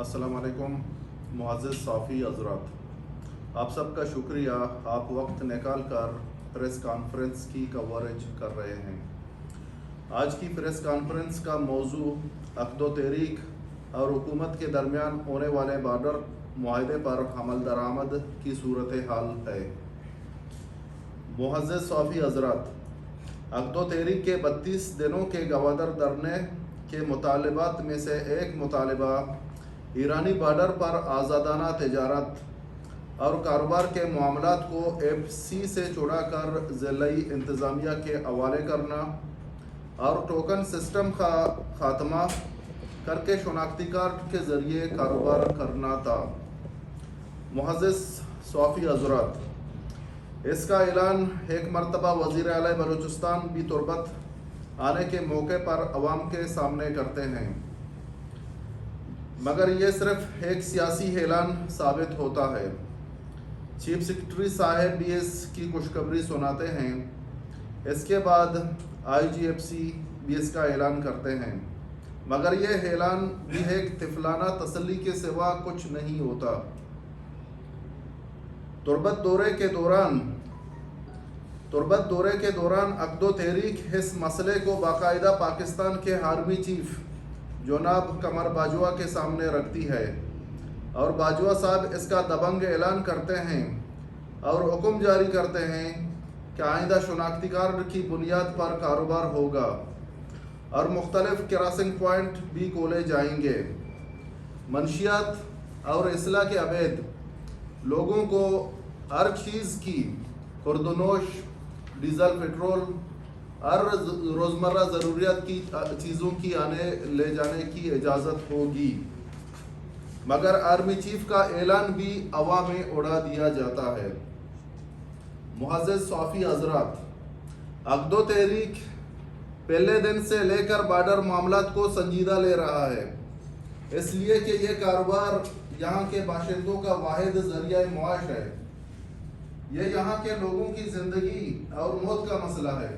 السلام علیکم معزز صافی حضرات، آپ سب کا شکریہ، آپ وقت نکال کر پریس کانفرنس کی کوریج کر رہے ہیں۔ آج کی پریس کانفرنس کا موضوع عقد و تحریک اور حکومت کے درمیان ہونے والے بارڈر معاہدے پر عمل درآمد کی صورتحال ہے۔ معزز صافی حضرات، عقد و تحریک کے 32 دنوں کے گوادر دھرنے کے مطالبات میں سے ایک مطالبہ ایرانی بارڈر پر آزادانہ تجارت اور کاروبار کے معاملات کو FCC سے چھڑا کر ضلعی انتظامیہ کے حوالے کرنا اور ٹوکن سسٹم کا خاتمہ کر کے شناختی کارڈ کے ذریعے کاروبار کرنا تھا۔ معزز صافی حضرات، اس کا اعلان ایک مرتبہ وزیر اعلیٰ بلوچستان بھی تربت آنے کے موقع پر عوام کے سامنے کرتے ہیں، مگر یہ صرف ایک سیاسی اعلان ثابت ہوتا ہے۔ چیف سیکرٹری صاحب بھی اس کی خوشخبری سناتے ہیں، اس کے بعد IGFC بھی اس کا اعلان کرتے ہیں، مگر یہ اعلان بھی ایک طفلانہ تسلی کے سوا کچھ نہیں ہوتا۔ تربت دورے کے دوران عقد و تحریک اس مسئلے کو باقاعدہ پاکستان کے آرمی چیف جناب قمر باجوہ کے سامنے رکھتی ہے، اور باجوہ صاحب اس کا دبنگ اعلان کرتے ہیں اور حکم جاری کرتے ہیں کہ آئندہ شناختی کارڈ کی بنیاد پر کاروبار ہوگا اور مختلف کراسنگ پوائنٹ بھی کھولے جائیں گے۔ منشیات اور اسلحہ کے عبید لوگوں کو ہر چیز کی خوردونوش، ڈیزل، پیٹرول اور روزمرہ ضروریات کی چیزوں کی آنے لے جانے کی اجازت ہوگی، مگر آرمی چیف کا اعلان بھی ہوا میں اڑا دیا جاتا ہے۔ معزز صافی حضرات، عقد و تحریک پہلے دن سے لے کر بارڈر معاملات کو سنجیدہ لے رہا ہے، اس لیے کہ یہ کاروبار یہاں کے باشندوں کا واحد ذریعہ معاش ہے۔ یہ یہاں کے لوگوں کی زندگی اور موت کا مسئلہ ہے،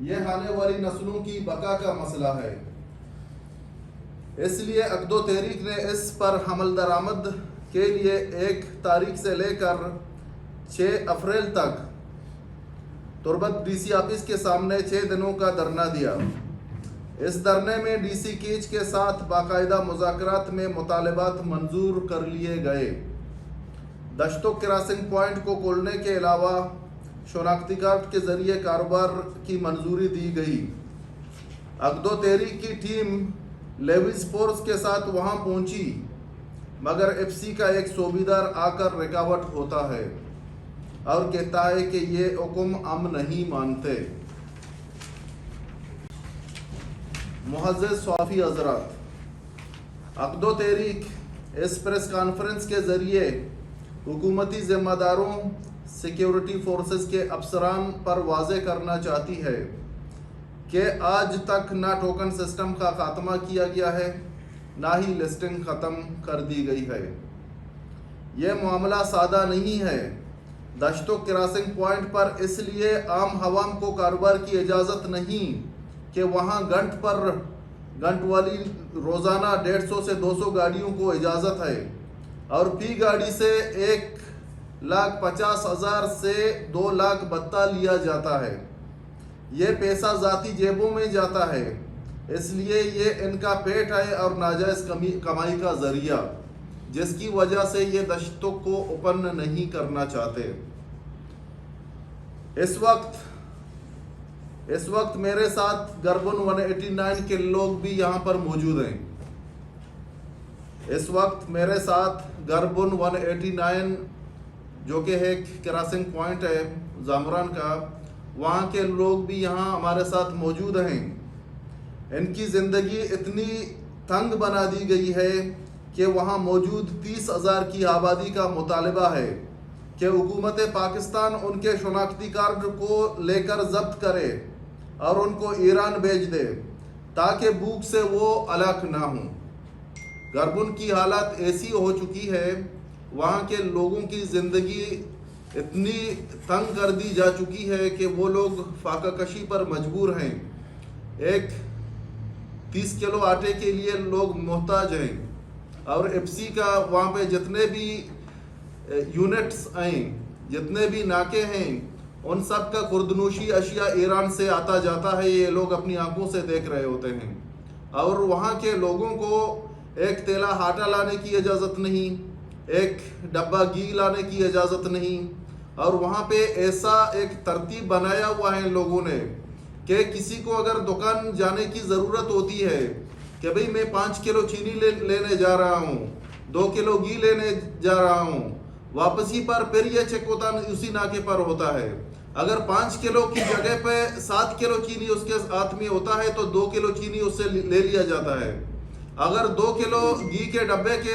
یہ آنے والی نسلوں کی بقا کا مسئلہ ہے۔ اس لیے عقد و تحریک نے اس پر عمل درآمد کے لیے 1 تاریخ سے لے کر 6 اپریل تک تربت DC آفس کے سامنے 6 دنوں کا دھرنا دیا۔ اس دھرنے میں DC کیچ کے ساتھ باقاعدہ مذاکرات میں مطالبات منظور کر لیے گئے۔ دشتوں کراسنگ پوائنٹ کو کھولنے کے علاوہ شناختی کارڈ کے ذریعے کاروبار کی منظوری دی گئی۔ عقد و تحریک کی ٹیم لیویز فورس کے ساتھ وہاں پہنچی، مگر FC کا ایک صوبیدار آ کر رکاوٹ ہوتا ہے اور کہتا ہے کہ یہ حکم ہم نہیں مانتے۔ معزز صافی حضرات، عقد و تحریک اس پریس کانفرنس کے ذریعے حکومتی ذمہ داروں، سیکیورٹی فورسز کے افسران پر واضح کرنا چاہتی ہے کہ آج تک نہ ٹوکن سسٹم کا خاتمہ کیا گیا ہے، نہ ہی لسٹنگ ختم کر دی گئی ہے۔ یہ معاملہ سادہ نہیں ہے۔ دشتوں کراسنگ پوائنٹ پر اس لیے عام عوام کو کاروبار کی اجازت نہیں کہ وہاں گھنٹ والی روزانہ 150 سے 200 گاڑیوں کو اجازت ہے، اور فی گاڑی سے 1,50,000 سے 2 لاکھ بتہ لیا جاتا ہے۔ یہ پیسہ ذاتی جیبوں میں جاتا ہے، اس لیے یہ ان کا پیٹ ہے اور ناجائز کمائی کا ذریعہ، جس کی وجہ سے یہ دشتوں کو اوپن نہیں کرنا چاہتے۔ اس وقت میرے ساتھ گربن 189 کے لوگ بھی یہاں پر موجود ہیں۔ اس وقت میرے ساتھ گربن 189 جو کہ ایک کراسنگ پوائنٹ ہے زامران کا، وہاں کے لوگ بھی یہاں ہمارے ساتھ موجود ہیں۔ ان کی زندگی اتنی تنگ بنا دی گئی ہے کہ وہاں موجود 30,000 کی آبادی کا مطالبہ ہے کہ حکومت پاکستان ان کے شناختی کارڈ کو لے کر ضبط کرے اور ان کو ایران بھیج دے تاکہ بھوک سے وہ ہلاک نہ ہوں۔ گربن کی حالت ایسی ہو چکی ہے، وہاں کے لوگوں کی زندگی اتنی تنگ کر دی جا چکی ہے کہ وہ لوگ فاقہ کشی پر مجبور ہیں۔ ایک 30 کلو آٹے کے لیے لوگ محتاج ہیں۔ اور ایف سی کا وہاں پہ جتنے بھی یونٹس ہیں، جتنے بھی ناکے ہیں، ان سب کا خوردنوشی اشیاء ایران سے آتا جاتا ہے، یہ لوگ اپنی آنکھوں سے دیکھ رہے ہوتے ہیں۔ اور وہاں کے لوگوں کو ایک تیلا ہاٹا لانے کی اجازت نہیں، ایک ڈبہ گھی لانے کی اجازت نہیں، اور وہاں پہ ایسا ایک ترتیب بنایا ہوا ہے لوگوں نے کہ کسی کو اگر دکان جانے کی ضرورت ہوتی ہے کہ بھئی میں 5 کلو چینی لینے جا رہا ہوں، 2 کلو گھی لینے جا رہا ہوں، واپسی پر پھر یہ چیک ہوتا اسی ناکے پر ہوتا ہے۔ اگر 5 کلو کی جگہ پہ 7 کلو چینی اس کے ہاتھ میں ہوتا ہے تو 2 کلو چینی اس سے لے لیا جاتا ہے۔ اگر 2 کلو گھی کے ڈبے کے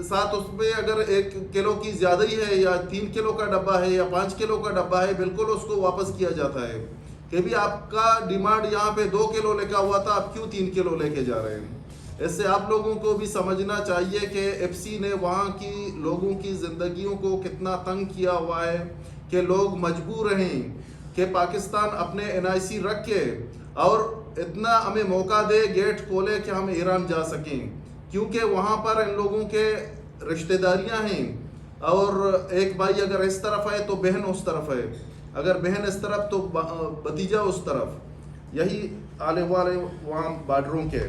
ساتھ اس میں اگر 1 کلو کی زیادہ ہی ہے، یا 3 کلو کا ڈبہ ہے یا 5 کلو کا ڈبہ ہے، بالکل اس کو واپس کیا جاتا ہے کہ بھی آپ کا ڈیمانڈ یہاں پہ 2 کلو لکھا ہوا تھا، آپ کیوں 3 کلو لے کے جا رہے ہیں۔ اس سے آپ لوگوں کو بھی سمجھنا چاہیے کہ ایف سی نے وہاں کی لوگوں کی زندگیوں کو کتنا تنگ کیا ہوا ہے کہ لوگ مجبور ہیں کہ پاکستان اپنے NIC رکھ کے اور اتنا ہمیں موقع دے، گیٹ کھولے کہ ہم ایران جا سکیں، کیونکہ وہاں پر ان لوگوں کے رشتہ داریاں ہیں، اور ایک بھائی اگر اس طرف ہے تو بہن اس طرف ہے، اگر بہن اس طرف تو بھتیجا اس طرف، یہی آلے والے وہاں بارڈروں کے۔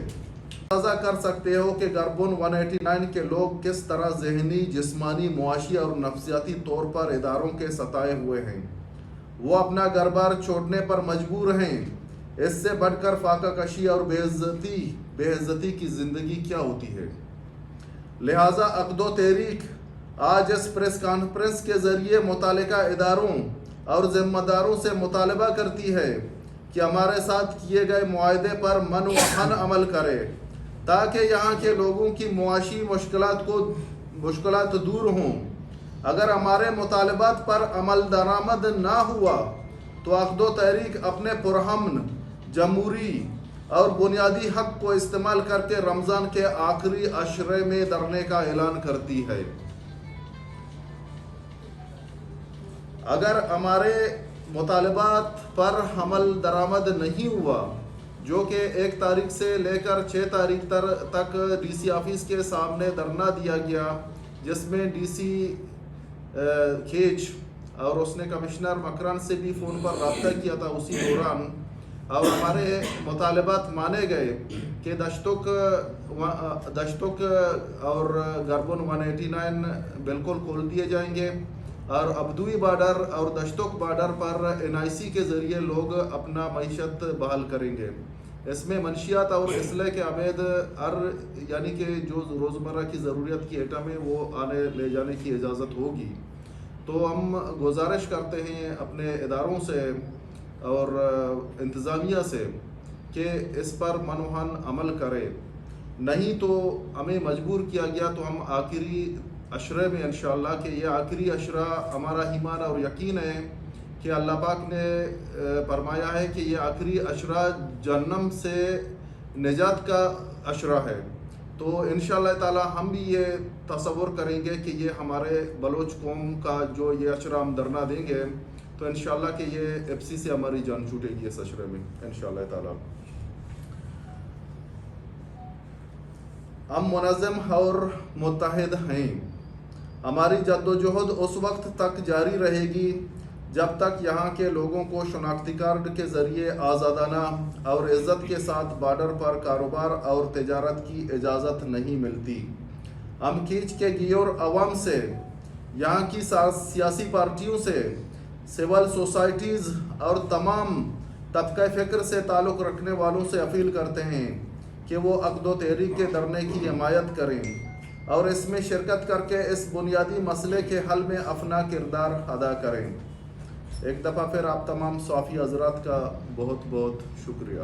اندازہ کر سکتے ہو کہ کاربن 189 کے لوگ کس طرح ذہنی، جسمانی، معاشی اور نفسیاتی طور پر اداروں کے ستائے ہوئے ہیں۔ وہ اپنا گھر بار چھوڑنے پر مجبور ہیں۔ اس سے بڑھ کر فاقہ کشی اور بے عزتی کی زندگی کیا ہوتی ہے؟ لہٰذا عقد و تحریک آج اس پریس کانفرنس کے ذریعے متعلقہ اداروں اور ذمہ داروں سے مطالبہ کرتی ہے کہ ہمارے ساتھ کیے گئے معاہدے پر من و عن عمل کرے، تاکہ یہاں کے لوگوں کی معاشی مشکلات دور ہوں۔ اگر ہمارے مطالبات پر عمل درآمد نہ ہوا تو عقد و تحریک اپنے پرامن، جمہوری اور بنیادی حق کو استعمال کر کے رمضان کے آخری عشرے میں دھرنے کا اعلان کرتی ہے۔ اگر ہمارے مطالبات پر عمل درآمد نہیں ہوا، جو کہ 1 تاریخ سے لے کر 6 تاریخ تک ڈی سی آفس کے سامنے دھرنا دیا گیا، جس میں ڈی سی کھیچ اور اس نے کمشنر مکران سے بھی فون پر رابطہ کیا تھا اسی دوران، اور ہمارے مطالبات مانے گئے کہ دشتک اور کاربن 189 بالکل کھول دیے جائیں گے، اور ابدوئی بارڈر اور دشتک بارڈر پر NIC کے ذریعے لوگ اپنا معیشت بحال کریں گے۔ اس میں منشیات اور اسلحے کے عمید یعنی کہ جو روزمرہ کی ضروریات کی ایٹم ہے وہ آنے لے جانے کی اجازت ہوگی۔ تو ہم گزارش کرتے ہیں اپنے اداروں سے اور انتظامیہ سے کہ اس پر منوہن عمل کرے، نہیں تو ہمیں مجبور کیا گیا تو ہم آخری عشرے میں انشاءاللہ، کہ یہ آخری عشرہ ہمارا ایمان اور یقین ہے کہ اللہ پاک نے فرمایا ہے کہ یہ آخری عشرہ جہنم سے نجات کا عشرہ ہے، تو انشاءاللہ تعالی ہم بھی یہ تصور کریں گے کہ یہ ہمارے بلوچ قوم کا جو یہ عشرہ ہم دھرنا دیں گے تو انشاءاللہ کہ یہ ایف سی سے ہماری جان چھوٹے گی اس عشرے میں انشاءاللہ تعالی۔ ہم منظم اور متحد ہیں۔ ہماری جدوجہد اس وقت تک جاری رہے گی جب تک یہاں کے لوگوں کو شناختی کارڈ کے ذریعے آزادانہ اور عزت کے ساتھ بارڈر پر کاروبار اور تجارت کی اجازت نہیں ملتی۔ ہم کھینچ کے گیور عوام سے، یہاں کی سیاسی پارٹیوں سے، سول سوسائٹیز اور تمام طبقہ فکر سے تعلق رکھنے والوں سے اپیل کرتے ہیں کہ وہ عقد و تحریک کے دھرنے کی حمایت کریں اور اس میں شرکت کر کے اس بنیادی مسئلے کے حل میں اپنا کردار ادا کریں۔ ایک دفعہ پھر آپ تمام صحافی حضرات کا بہت بہت شکریہ۔